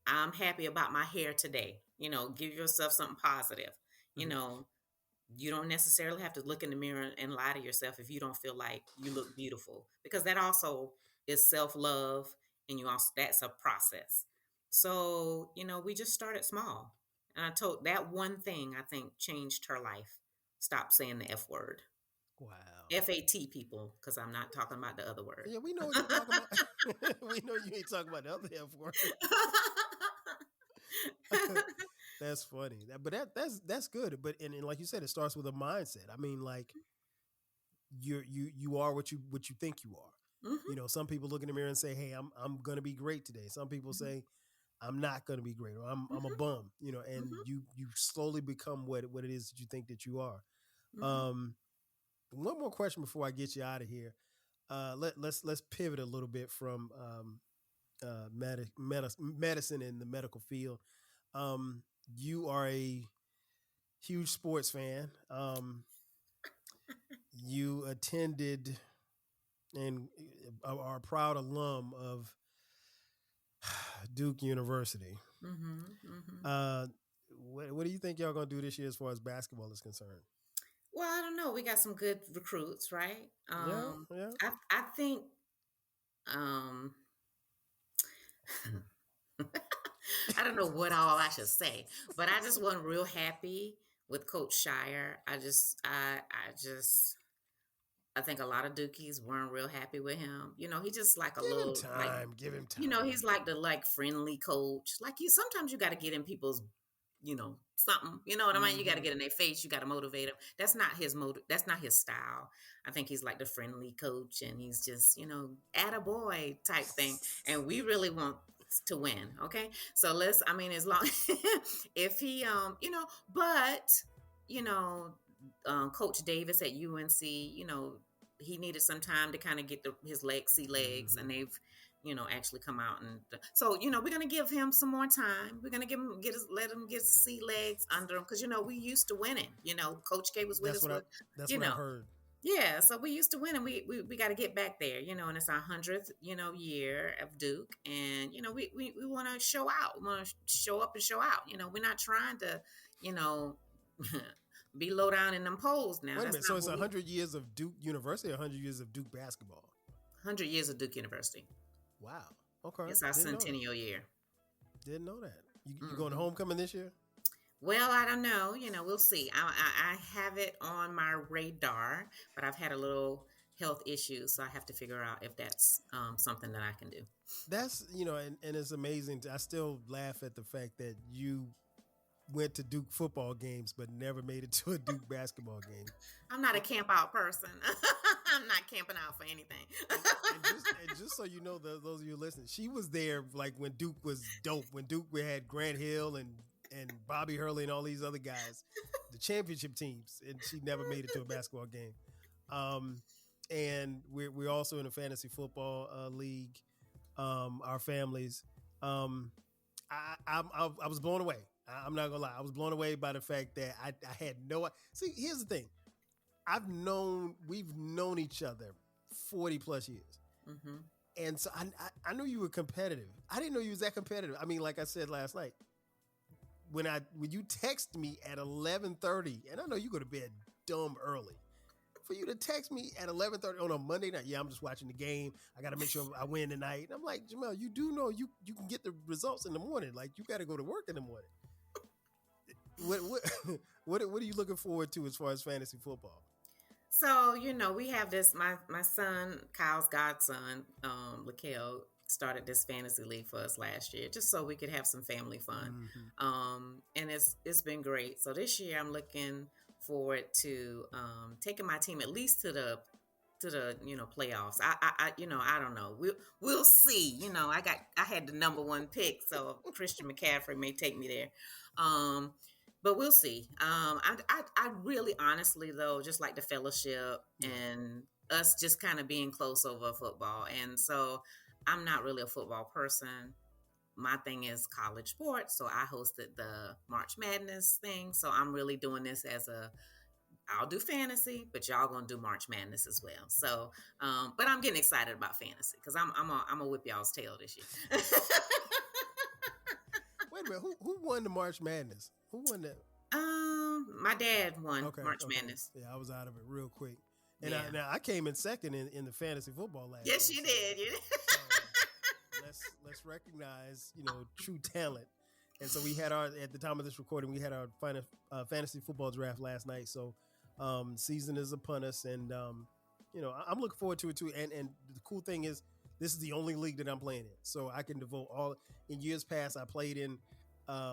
I'm happy about my hair today. Give yourself something positive. You don't necessarily have to look in the mirror and lie to yourself if you don't feel like you look beautiful, because that also is self-love, and that's a process. So, we just started small. And I told that one thing, I think, changed her life. Stop saying the F word. Wow. FAT, people, because I'm not talking about the other word. Yeah, we know what you're talking about. We know you ain't talking about the other F word. That's funny. But that's good. But and like you said, it starts with a mindset. I mean, like you are what you think you are. Mm-hmm. You know, some people look in the mirror and say, "Hey, I'm gonna be great today." Some people Mm-hmm. say, "I'm not gonna be great," or "I'm a bum." You know, and you slowly become what it is that you think that you are. Mm-hmm. One more question before I get you out of here. Let's pivot a little bit from medicine in the medical field. You are a huge sports fan. You attended and are a proud alum of Duke University. Mm-hmm. Mm-hmm. What do you think y'all gonna do this year as far as basketball is concerned? Well, I don't know. We got some good recruits, right? Yeah, yeah. I think um I don't know what all I should say, but I just wasn't real happy with Coach Shire. I think a lot of Dukies weren't real happy with him. You know, he just like a Give him little like, time. Give him you know, he's time. like the like friendly coach. Like you sometimes you got to get in people's, you know, something. You know what I mean? You got to get in their face. You got to motivate them. That's not his that's not his style. I think he's like the friendly coach, and he's just, you know, attaboy type thing. And we really want to win. Okay, so I mean, as long if he, you know, but you know, Coach Davis at UNC, you know, he needed some time to kind of get his legs, and they've, you know, actually come out and so, you know, we're gonna give him some more time. We're gonna let him get sea legs under him because you know we used to winning. You know, Coach K was with us. That's You what know, I've heard. yeah, so we used to win, and we got to get back there, you know, and it's our 100th, you know, year of Duke, and you know, we want to show out, we want to show up and show out. You know, we're not trying to, you know, be low down in them polls now. Wait a That's minute. So not it's what 100 years of Duke University, or 100 years of Duke basketball. 100 years of Duke University. Wow. Okay. It's our Didn't know that. centennial year. Didn't know that. You going to homecoming this year? Well, I don't know. You know, we'll see. I have it on my radar, but I've had a little health issue, so I have to figure out if that's something that I can do. That's, you know, and it's amazing. I still laugh at the fact that you went to Duke football games, but never made it to a Duke basketball game. I'm not a camp out person. I'm not camping out for anything. and just so you know, those of you listening, she was there like when Duke was dope, when Duke had Grant Hill and Bobby Hurley and all these other guys, the championship teams, and she never made it to a basketball game. And we're also in a fantasy football league. Our families. I was blown away. I'm not gonna lie. I was blown away by the fact that I had no. See, here's the thing. We've known each other 40 plus years. Mm-hmm. And so I knew you were competitive. I didn't know you was that competitive. I mean, like I said last night, when you text me at 11:30, and I know you go to bed dumb early, for you to text me at 11:30 on a Monday night, yeah, I'm just watching the game. I got to make sure I win tonight. And I'm like, Jimmell, you do know you can get the results in the morning. Like, you got to go to work in the morning. What are you looking forward to as far as fantasy football? So, you know, we have this, my son, Kyle's godson, Lakel, started this fantasy league for us last year, just so we could have some family fun. Mm-hmm. And it's been great. So this year I'm looking forward to taking my team at least to the you know, playoffs. I you know, I don't know. We'll see. You know, I had the number one pick, so Christian McCaffrey may take me there. But we'll see. I really honestly though just like the fellowship and us just kind of being close over football. And so I'm not really a football person. My thing is college sports. So I hosted the March Madness thing. So I'm really doing this I'll do fantasy, but y'all gonna do March Madness as well. So, but I'm getting excited about fantasy because I'm gonna whip y'all's tail this year. Wait a minute, who won the March Madness? Who won that? My dad won March Madness. Yeah, I was out of it real quick. And I came in second in the fantasy football last year. Yes, you did. So, let's recognize, you know, true talent And so we had at the time of this recording, we had our fantasy football draft last night. So season is upon us, and I'm looking forward to it too. And the cool thing is, this is the only league that I'm playing in, so I can devote all. In years past, I played in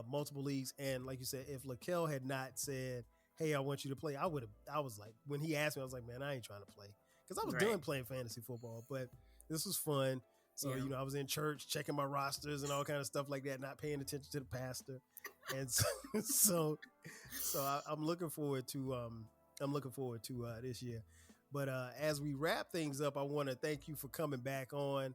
multiple leagues, and like you said, if Lakel had not said, "Hey, I want you to play," I was like, when he asked me, I was like, "Man, I ain't trying to play," because I was done playing fantasy football. But this was fun. So, I was in church checking my rosters and all kind of stuff like that, not paying attention to the pastor. And so I'm looking forward to this year. But as we wrap things up, I want to thank you for coming back on.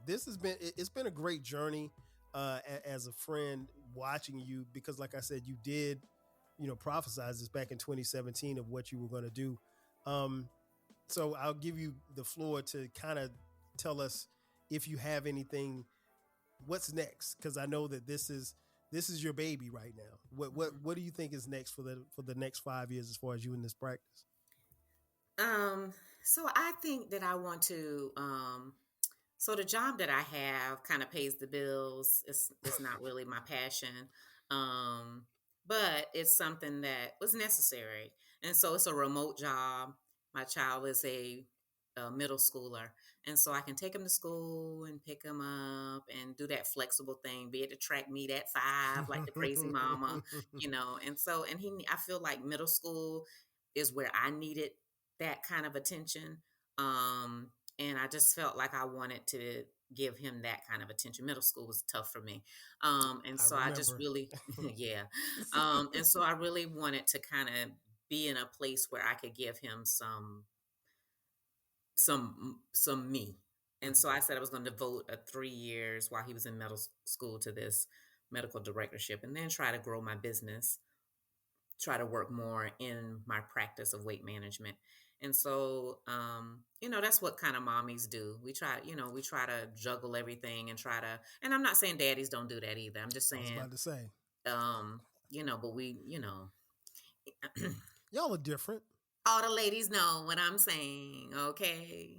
It's been a great journey as a friend watching you, because like I said, you did, prophesize this back in 2017 of what you were going to do. So I'll give you the floor to kind of tell us, if you have anything, what's next, because I know that this is your baby right now. What do you think is next for the next 5 years as far as you in this practice? So I think that I want to so the job that I have kind of pays the bills. It's not really my passion. But it's something that was necessary. And so it's a remote job. My child is a middle schooler. And so I can take him to school and pick him up and do that flexible thing, be at the track meet at 5, like the crazy mama, And so, I feel like middle school is where I needed that kind of attention. And I just felt like I wanted to give him that kind of attention. Middle school was tough for me. And so I just really, yeah. And so I really wanted to kind of be in a place where I could give him some me. And so I said I was going to devote 3 years while he was in middle school to this medical directorship, and then try to grow my business, try to work more in my practice of weight management. And so, that's what kind of mommies do. We try to juggle everything and and I'm not saying daddies don't do that either. I'm just saying, I was about to say, but we, y'all are different. All the ladies know what I'm saying, okay?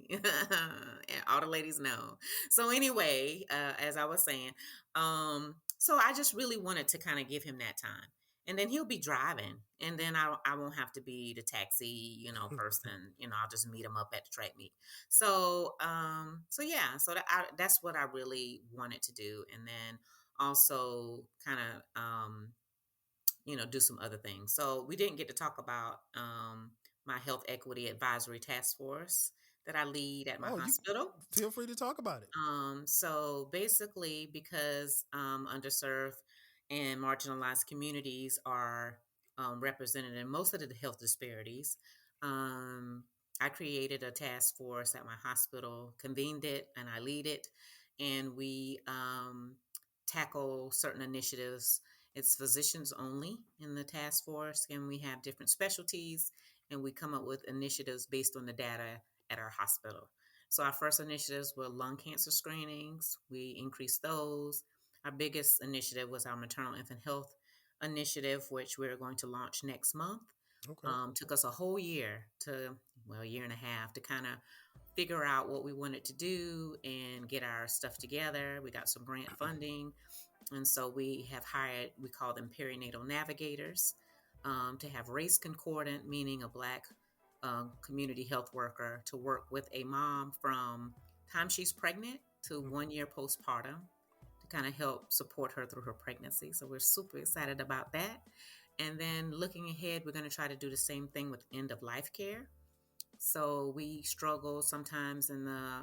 All the ladies know. So anyway, as I was saying, so I just really wanted to kind of give him that time. And then he'll be driving, and then I won't have to be the taxi, person. I'll just meet him up at the track meet. So, yeah, so that's what I really wanted to do. And then also kind of, do some other things. So we didn't get to talk about my health equity advisory task force that I lead at my hospital. Feel free to talk about it. So basically, because underserved and marginalized communities are represented in most of the health disparities, I created a task force at my hospital, convened it, and I lead it. And we tackle certain initiatives. It's physicians only in the task force, and we have different specialties, and we come up with initiatives based on the data at our hospital. So our first initiatives were lung cancer screenings. We increased those. Our biggest initiative was our maternal infant health initiative, which we're going to launch next month. Okay. Took us a whole year a year and a half to kind of figure out what we wanted to do and get our stuff together. We got some grant funding. And so we have hired, we call them perinatal navigators, to have race concordant, meaning a Black community health worker, to work with a mom from time she's pregnant to 1 year postpartum to kind of help support her through her pregnancy. So we're super excited about that. And then looking ahead, we're going to try to do the same thing with end of life care. So we struggle sometimes in the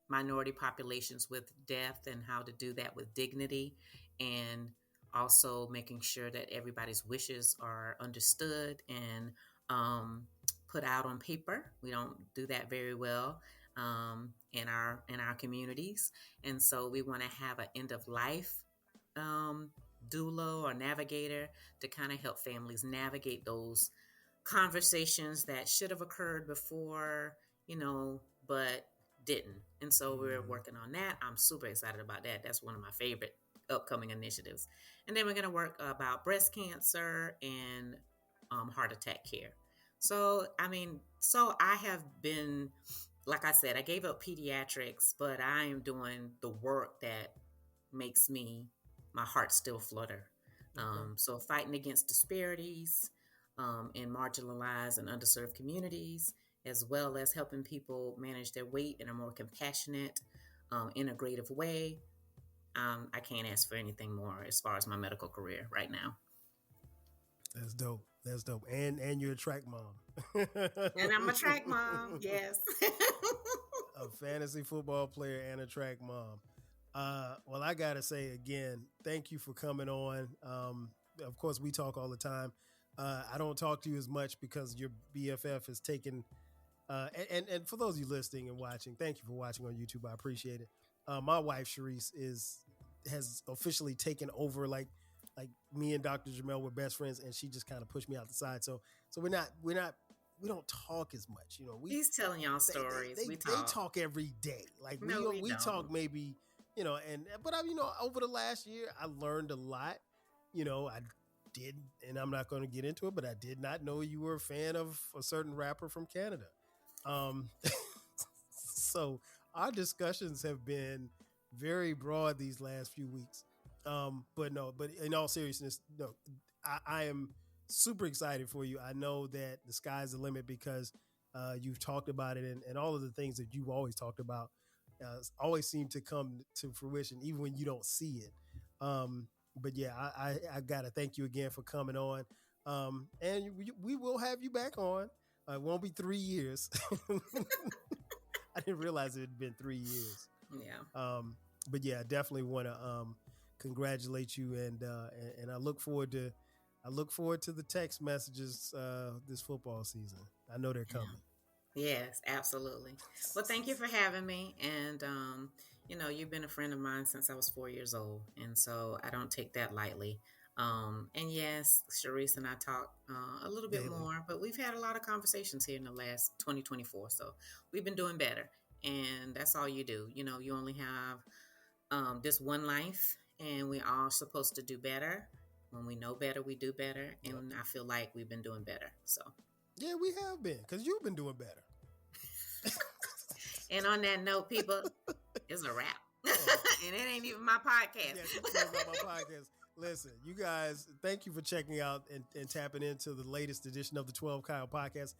minority populations with death, and how to do that with dignity, and also making sure that everybody's wishes are understood and put out on paper. We don't do that very well in our communities, and so we want to have an end of life doula or navigator to kind of help families navigate those conversations that should have occurred before, but didn't. And so we're working on that. I'm super excited about that. That's one of my favorite upcoming initiatives. And then we're going to work about breast cancer and heart attack care. So I have been, like I said, I gave up pediatrics, but I am doing the work that makes me my heart still flutter. So fighting against disparities in marginalized and underserved communities, as well as helping people manage their weight in a more compassionate, integrative way. I can't ask for anything more as far as my medical career right now. That's dope. That's dope. And you're a track mom. And I'm a track mom. Yes. A fantasy football player and a track mom. Well, I got to say again, thank you for coming on. Of course, we talk all the time. I don't talk to you as much because your BFF has taken, and for those of you listening and watching, thank you for watching on YouTube. I appreciate it. My wife, Sharice, has officially taken over, like me and Dr. Jimmell were best friends, and she just kind of pushed me out the side. So we don't talk as much. He's telling y'all stories. They talk every day. Like we talk maybe, but over the last year, I learned a lot. I did, and I'm not going to get into it, but I did not know you were a fan of a certain rapper from Canada. So our discussions have been very broad these last few weeks. But in all seriousness, no, I am super excited for you. I know that the sky's the limit because you've talked about it, and all of the things that you've always talked about always seem to come to fruition, even when you don't see it. But yeah, I got to thank you again for coming on. And we will have you back on. It won't be 3 years. I didn't realize it had been 3 years. Yeah. But yeah, I definitely want to congratulate you, and I look forward to the text messages this football season. I know they're coming. Yes, absolutely. Well, thank you for having me. And you've been a friend of mine since I was 4 years old, and so I don't take that lightly. And yes, Sharice and I talk a little bit more, but we've had a lot of conversations here in the last 2024. So we've been doing better, and that's all you do. You only have this one life, and we're all supposed to do better. When we know better, we do better. And I feel like we've been doing better. So yeah, we have been, because you've been doing better. And on that note, people, it's a wrap. And it ain't even my podcast. Yeah, it's not my podcast. Listen, you guys, thank you for checking out and tapping into the latest edition of the 12 Kyle podcast.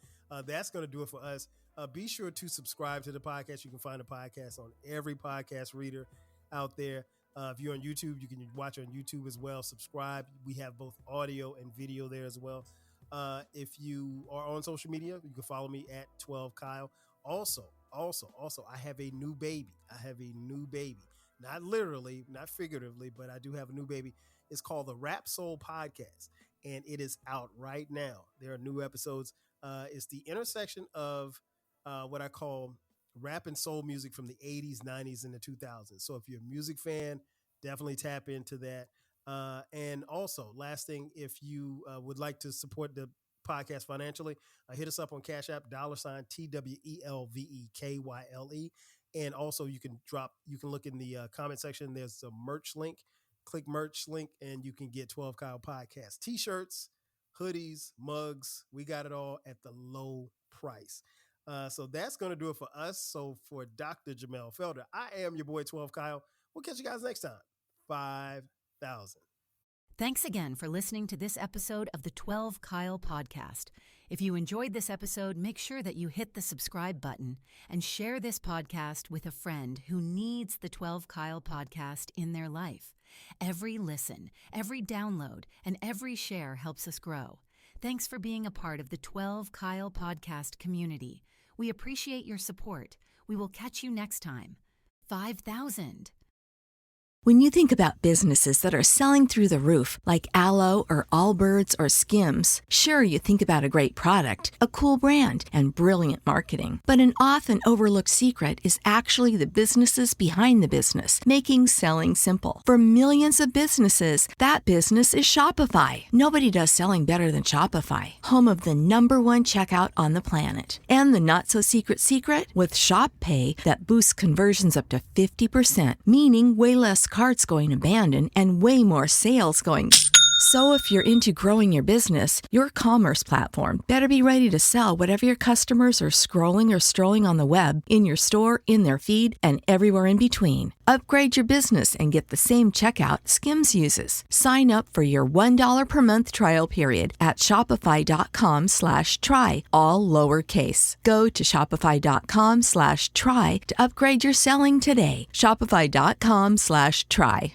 That's going to do it for us. Be sure to subscribe to the podcast. You can find the podcast on every podcast reader out there. If you're on YouTube, you can watch on YouTube as well. Subscribe. We have both audio and video there as well. If you are on social media, you can follow me at 12 Kyle. Also, I have a new baby. Not literally, not figuratively, but I do have a new baby. It's called the Rap Soul Podcast, and it is out right now. There are new episodes. It's the intersection of what I call rap and soul music from the 80s, 90s, and the 2000s. So if you're a music fan, definitely tap into that. And also, last thing, if you would like to support the podcast financially, hit us up on Cash App, $TWELVEKYLE. And also you can look in the comment section. There's a merch link. Click merch link and you can get 12 Kyle podcast t-shirts, hoodies, mugs. We got it all at the low price. So that's going to do it for us. So for Dr. Jimmell Felder, I am your boy 12 Kyle. We'll catch you guys next time. 5,000. Thanks again for listening to this episode of the 12 Kyle podcast. If you enjoyed this episode, make sure that you hit the subscribe button and share this podcast with a friend who needs the 12 Kyle podcast in their life. Every listen, every download, and every share helps us grow. Thanks for being a part of the 12 Kyle podcast community. We appreciate your support. We will catch you next time. 5,000. When you think about businesses that are selling through the roof, like Aloe or Allbirds or Skims, sure, you think about a great product, a cool brand, and brilliant marketing. But an often overlooked secret is actually the businesses behind the business, making selling simple. For millions of businesses, that business is Shopify. Nobody does selling better than Shopify, home of the #1 checkout on the planet. And the not-so-secret secret? With Shop Pay that boosts conversions up to 50%, meaning way less carts going abandoned and way more sales going So if you're into growing your business, your commerce platform better be ready to sell whatever your customers are scrolling or strolling on the web, in your store, in their feed, and everywhere in between. Upgrade your business and get the same checkout Skims uses. Sign up for your $1 per month trial period at shopify.com/try, all lowercase. Go to shopify.com/try to upgrade your selling today. Shopify.com/try.